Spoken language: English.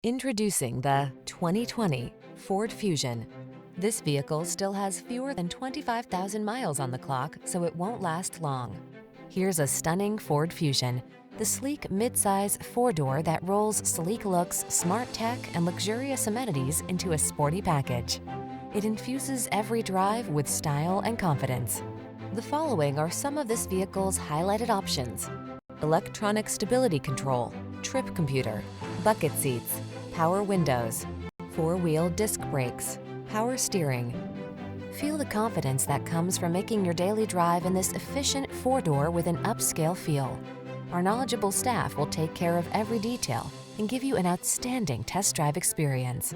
Introducing the 2020 Ford Fusion. This vehicle still has fewer than 25,000 miles on the clock, so it won't last long. Here's a stunning Ford Fusion, the sleek midsize four-door that rolls sleek looks, smart tech, and luxurious amenities into a sporty package. It infuses every drive with style and confidence. The following are some of this vehicle's highlighted options: electronic stability control, trip computer, bucket seats, power windows, four-wheel disc brakes, power steering. Feel the confidence that comes from making your daily drive in this efficient four-door with an upscale feel. Our knowledgeable staff will take care of every detail and give you an outstanding test drive experience.